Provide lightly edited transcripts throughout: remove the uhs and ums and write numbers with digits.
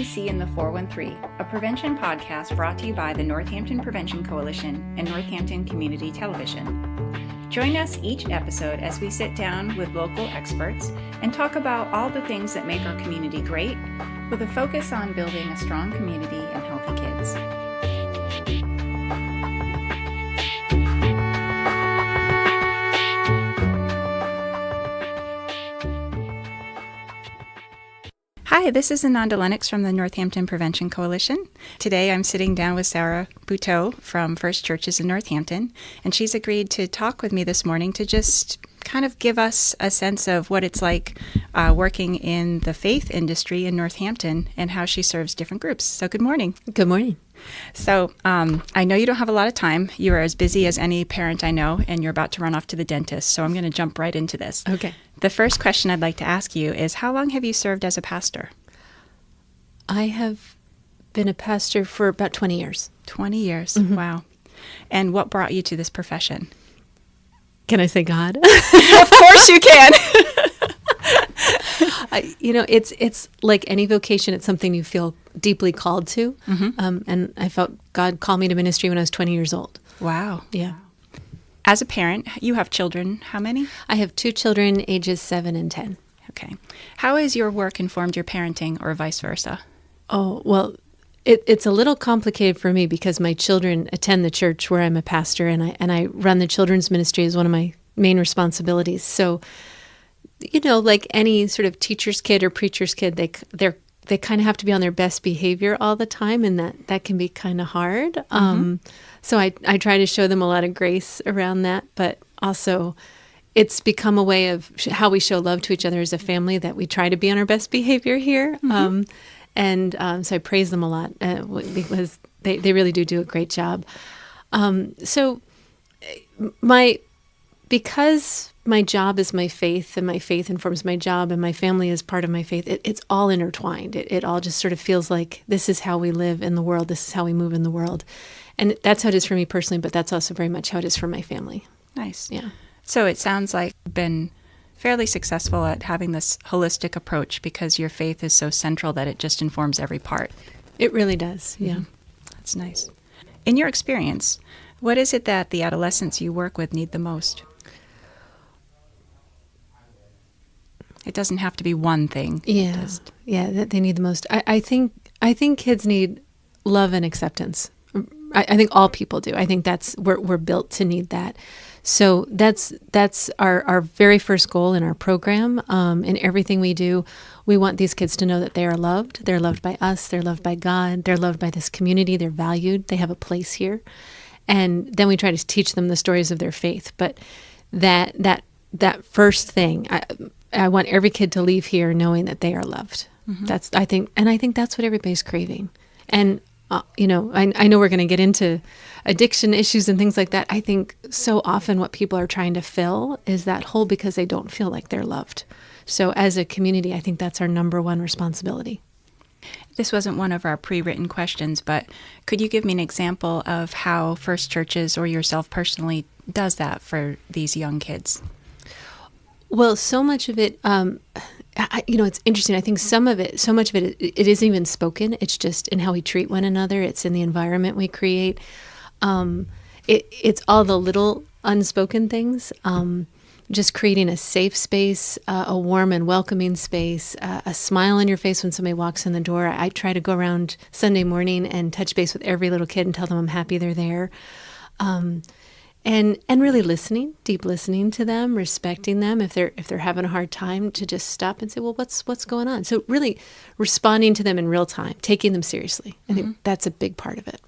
NPC in the 413, a prevention podcast brought to you by the Northampton Prevention Coalition and Northampton Community Television. Join us each episode as we sit down with local experts and talk about all the things that make our community great, with a focus on building a strong community and healthy kids. Hi, this is Ananda Lennox from the Northampton Prevention Coalition. Today I'm sitting down with Sarah Buteux from First Churches in Northampton, and she's agreed to talk with me this morning to just kind of give us a sense of what it's like working in the faith industry in Northampton and how she serves different groups. So good morning. Good morning. So I know you don't have a lot of time. You are as busy as any parent I know, and you're about to run off to the dentist. So I'm going to jump right into this. Okay. The first question I'd like to ask you is, how long have you served as a pastor? I have been a pastor for about 20 years. 20 years. Mm-hmm. Wow. And what brought you to this profession? Can I say God? Of course you can. It's like any vocation. It's something you feel deeply called to. Mm-hmm. And I felt God called me to ministry when I was 20 years old. Wow. Yeah. As a parent, you have children. How many? I have two children, ages 7 and 10. Okay. How has your work informed your parenting, or vice versa? Oh, well, it's a little complicated for me because my children attend the church where I'm a pastor, and I run the children's ministry as one of my main responsibilities. So, like any sort of teacher's kid or preacher's kid, they kind of have to be on their best behavior all the time, and that can be kind of hard. Mm-hmm. So I try to show them a lot of grace around that, but also it's become a way of how we show love to each other as a family, that we try to be on our best behavior here. Mm-hmm. So I praise them a lot because they really do a great job. Because my job is my faith, and my faith informs my job, and my family is part of my faith, it's all intertwined. It all just sort of feels like this is how we live in the world. This is how we move in the world. And that's how it is for me personally, but that's also very much how it is for my family. Nice. Yeah. So it sounds like you've been fairly successful at having this holistic approach because your faith is so central that it just informs every part. It really does. Yeah. Mm-hmm. That's nice. In your experience, what is it that the adolescents you work with need the most? It doesn't have to be one thing. Yeah. That they need the most. I think kids need love and acceptance. I think all people do. I think we're built to need that. So that's our very first goal in our program. In everything we do, we want these kids to know that they are loved. They're loved by us. They're loved by God. They're loved by this community. They're valued. They have a place here. And then we try to teach them the stories of their faith. But that first thing, I want every kid to leave here knowing that they are loved. Mm-hmm. I think that's what everybody's craving. And I know we're going to get into addiction issues and things like that. I think so often what people are trying to fill is that hole because they don't feel like they're loved. So as a community, I think that's our number one responsibility. This wasn't one of our pre-written questions, but could you give me an example of how First Churches or yourself personally does that for these young kids? Well, so much of it, it's interesting. I think so much of it, it isn't even spoken. It's just in how we treat one another. It's in the environment we create. It's all the little unspoken things. Just creating a safe space, a warm and welcoming space, a smile on your face when somebody walks in the door. I try to go around Sunday morning and touch base with every little kid and tell them I'm happy they're there. And really deep listening to them, respecting them. If they're having a hard time, to just stop and say, well, what's going on? So really responding to them in real time, taking them seriously. I think that's a big part of it.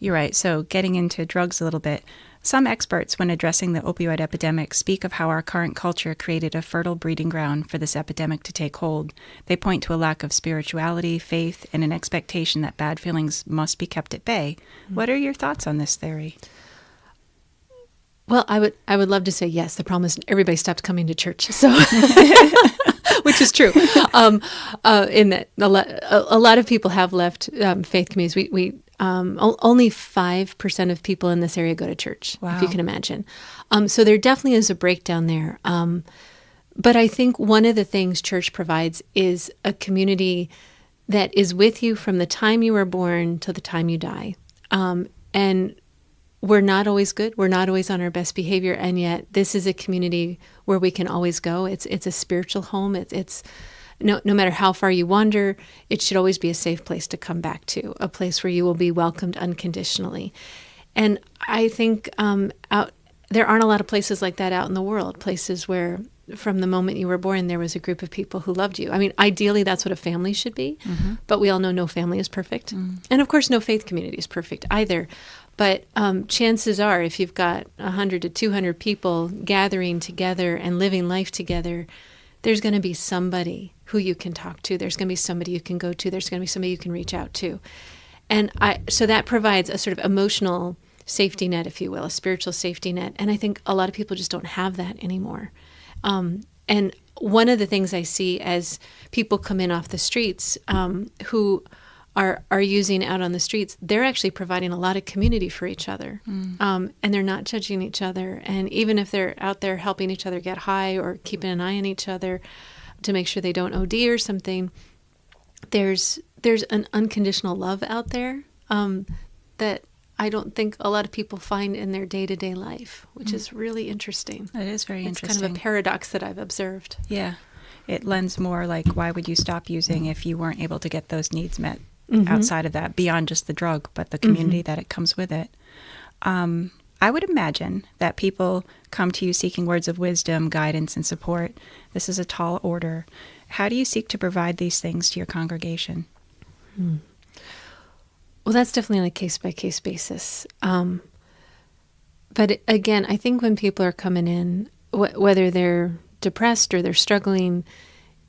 You're right. So getting into drugs a little bit. Some experts, when addressing the opioid epidemic, speak of how our current culture created a fertile breeding ground for this epidemic to take hold. They point to a lack of spirituality, faith, and an expectation that bad feelings must be kept at bay. What are your thoughts on this theory? Well, I would love to say yes. The problem is everybody stopped coming to church, so which is true. In that a lot of people have left faith communities. We only 5% of people in this area go to church. Wow. If you can imagine. So there definitely is a breakdown there. But I think one of the things church provides is a community that is with you from the time you were born to the time you die. And we're not always good. We're not always on our best behavior. And yet this is a community where we can always go. It's a spiritual home. It's no matter how far you wander, it should always be a safe place to come back to, a place where you will be welcomed unconditionally. And I think there aren't a lot of places like that out in the world, places where from the moment you were born, there was a group of people who loved you. I mean, ideally, that's what a family should be, but we all know no family is perfect. And of course, no faith community is perfect either. But chances are, if you've got 100 to 200 people gathering together and living life together, there's going to be somebody who you can talk to. There's going to be somebody you can go to. There's going to be somebody you can reach out to. And so that provides a sort of emotional safety net, if you will, a spiritual safety net. And I think a lot of people just don't have that anymore. And one of the things I see as people come in off the streets who are using out on the streets, they're actually providing a lot of community for each other. And they're not judging each other. And even if they're out there helping each other get high or keeping an eye on each other to make sure they don't OD or something, there's an unconditional love out there that I don't think a lot of people find in their day-to-day life, which is really interesting. It is very interesting. It's kind of a paradox that I've observed. Yeah. It lends more like, why would you stop using if you weren't able to get those needs met outside of that, beyond just the drug, but the community that it comes with it? I would imagine that people come to you seeking words of wisdom, guidance, and support. This is a tall order. How do you seek to provide these things to your congregation? Well, that's definitely on a case-by-case basis. But again, I think when people are coming in, whether they're depressed or they're struggling,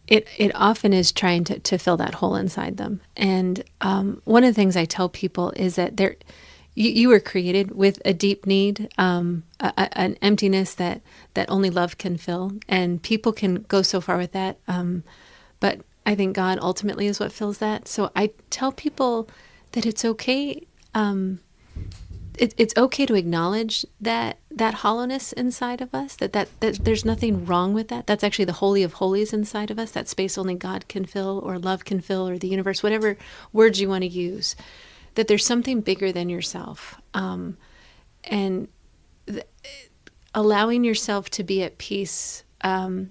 it often is trying to fill that hole inside them. And one of the things I tell people is that you were created with a deep need, an emptiness that only love can fill. And people can go so far with that. But I think God ultimately is what fills that. So I tell people that it's okay. It's okay to acknowledge that hollowness inside of us. That there's nothing wrong with that. That's actually the holy of holies inside of us. That space only God can fill, or love can fill, or the universe, whatever words you want to use. That there's something bigger than yourself, and allowing yourself to be at peace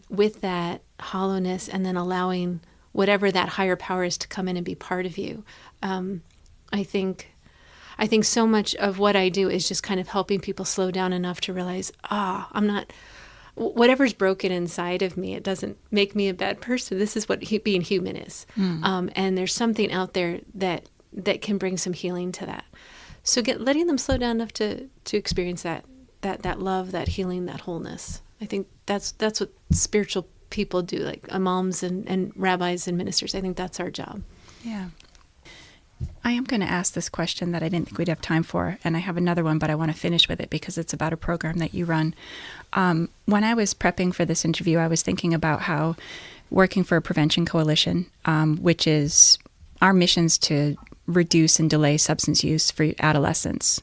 with that hollowness, and then allowing whatever that higher power is to come in and be part of you. I think so much of what I do is just kind of helping people slow down enough to realize, I'm not, whatever's broken inside of me, it doesn't make me a bad person. This is what being human is. And there's something out there that can bring some healing to that. So letting them slow down enough to experience that love, that healing, that wholeness. I think that's what spiritual people do, like imams and rabbis and ministers. I think that's our job. Yeah. I am going to ask this question that I didn't think we'd have time for, and I have another one, but I want to finish with it because it's about a program that you run. When I was prepping for this interview, I was thinking about how working for a prevention coalition, which is our mission's to reduce and delay substance use for adolescents.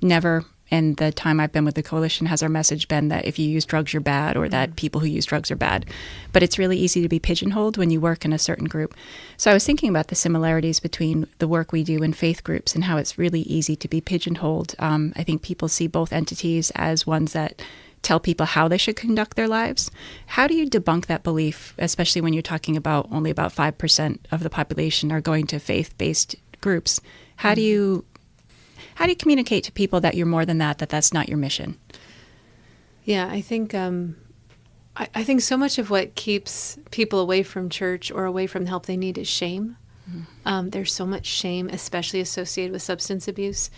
Never in the time I've been with the coalition has our message been that if you use drugs, you're bad, or that people who use drugs are bad. But it's really easy to be pigeonholed when you work in a certain group. So I was thinking about the similarities between the work we do in faith groups and how it's really easy to be pigeonholed. I think people see both entities as ones that tell people how they should conduct their lives. How do you debunk that belief, especially when you're talking about only about 5% of the population are going to faith-based groups? How do you communicate to people that you're more than that that's not your mission? Yeah, I think I think so much of what keeps people away from church or away from the help they need is shame. There's so much shame, especially associated with substance abuse.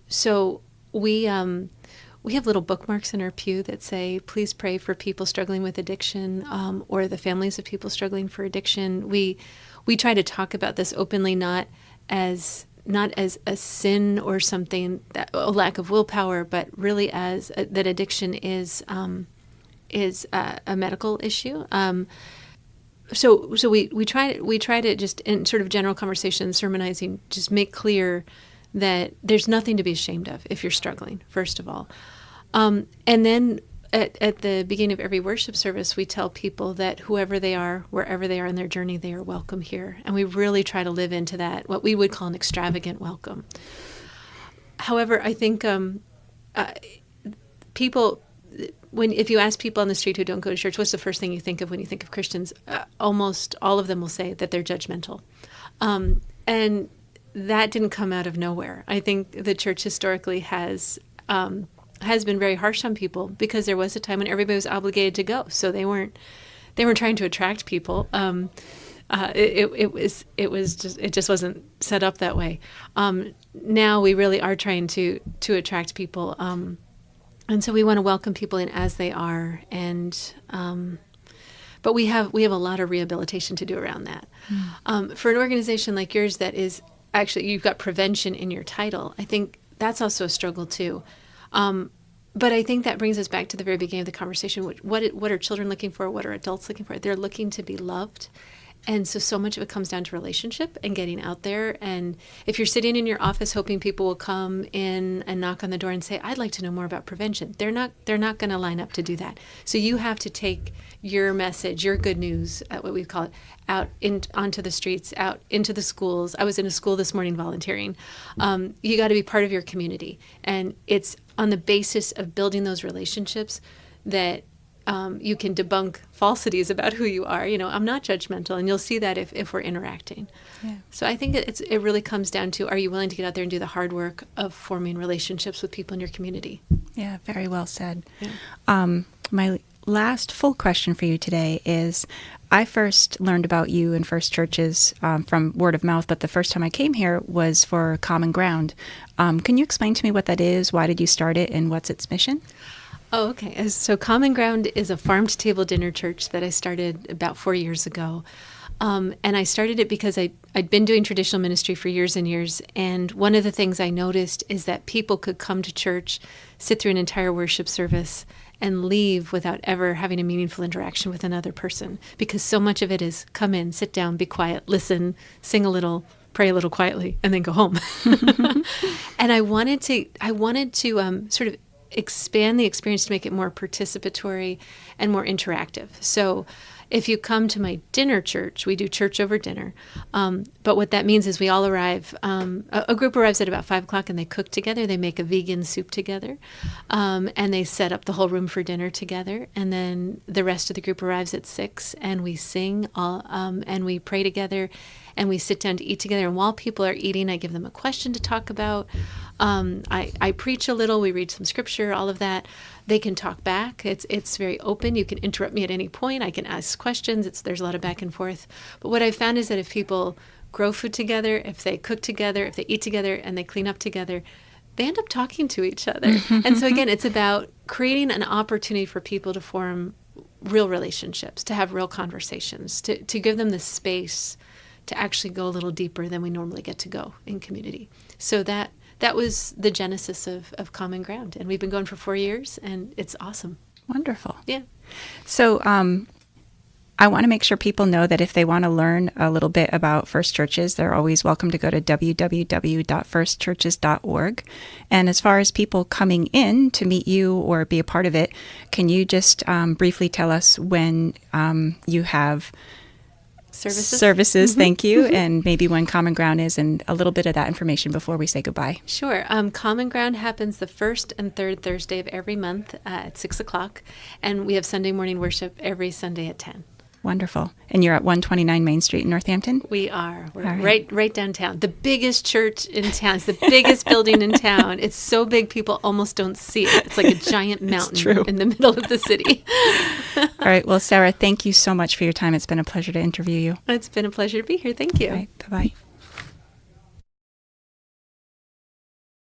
So we have little bookmarks in our pew that say, please pray for people struggling with addiction, or the families of people struggling for addiction. We try to talk about this openly, not as a sin or something, a lack of willpower, but really as that addiction is a medical issue. So we try to just in sort of general conversation, sermonizing, just make clear that there's nothing to be ashamed of if you're struggling, first of all. And then at the beginning of every worship service, we tell people that whoever they are, wherever they are in their journey, they are welcome here. And we really try to live into that, what we would call an extravagant welcome. However, I think people, if you ask people on the street who don't go to church, what's the first thing you think of when you think of Christians? Almost all of them will say that they're judgmental. And that didn't come out of nowhere. I think the church historically has been very harsh on people because there was a time when everybody was obligated to go, so they weren't trying to attract people. It just wasn't set up that way. Now we really are trying to attract people, and so we want to welcome people in as they are, and but we have a lot of rehabilitation to do around that. For an organization like yours that is actually, you've got prevention in your title, I think that's also a struggle too. But I think that brings us back to the very beginning of the conversation. What are children looking for? What are adults looking for? They're looking to be loved. And so much of it comes down to relationship and getting out there. And if you're sitting in your office hoping people will come in and knock on the door and say, I'd like to know more about prevention, they're not going to line up to do that. So you have to take your message, your good news, what we call it, out onto the streets, out into the schools. I was in a school this morning volunteering. You got to be part of your community. And it's on the basis of building those relationships that you can debunk falsities about who you are. I'm not judgmental, and you'll see that if we're interacting. Yeah. So I think it really comes down to, are you willing to get out there and do the hard work of forming relationships with people in your community? Yeah, very well said. Yeah. My last full question for you today is, I first learned about you in First Churches from word of mouth, but the first time I came here was for Common Ground. Can you explain to me what that is? Why did you start it, and what's its mission? Oh, okay. So Common Ground is a farm-to-table dinner church that I started about 4 years ago. And I started it because I'd been doing traditional ministry for years and years. And one of the things I noticed is that people could come to church, sit through an entire worship service, and leave without ever having a meaningful interaction with another person. Because so much of it is come in, sit down, be quiet, listen, sing a little, pray a little quietly, and then go home. And I wanted to sort of expand the experience to make it more participatory and more interactive. So if you come to my dinner church, we do church over dinner. But what that means is we all arrive, a group arrives at about 5 o'clock, and they cook together. They make a vegan soup together, and they set up the whole room for dinner together. And then the rest of the group arrives at 6, and we sing, and we pray together, and we sit down to eat together. And while people are eating, I give them a question to talk about. I preach a little, we read some scripture, all of that. They can talk back. It's very open. You can interrupt me at any point. I can ask questions. There's a lot of back and forth. But what I've found is that if people grow food together, if they cook together, if they eat together, and they clean up together, they end up talking to each other. And so again, it's about creating an opportunity for people to form real relationships, to have real conversations, to give them the space to actually go a little deeper than we normally get to go in community. So that was the genesis of Common Ground. And we've been going for 4 years, and it's awesome. Wonderful. Yeah. So I want to make sure people know that if they want to learn a little bit about First Churches, they're always welcome to go to www.firstchurches.org. And as far as people coming in to meet you or be a part of it, can you just briefly tell us when you have services, thank you, and maybe when Common Ground is, and a little bit of that information before we say goodbye. Sure. Common Ground happens the first and third Thursday of every month at 6 o'clock, and we have Sunday morning worship every Sunday at 10. Wonderful. And you're at 129 Main Street in Northampton? We are. We're right downtown. The biggest church in town. It's the biggest building in town. It's so big people almost don't see it. It's like a giant mountain in the middle of the city. All right. Well, Sarah, thank you so much for your time. It's been a pleasure to interview you. It's been a pleasure to be here. Thank you. All right. Bye-bye.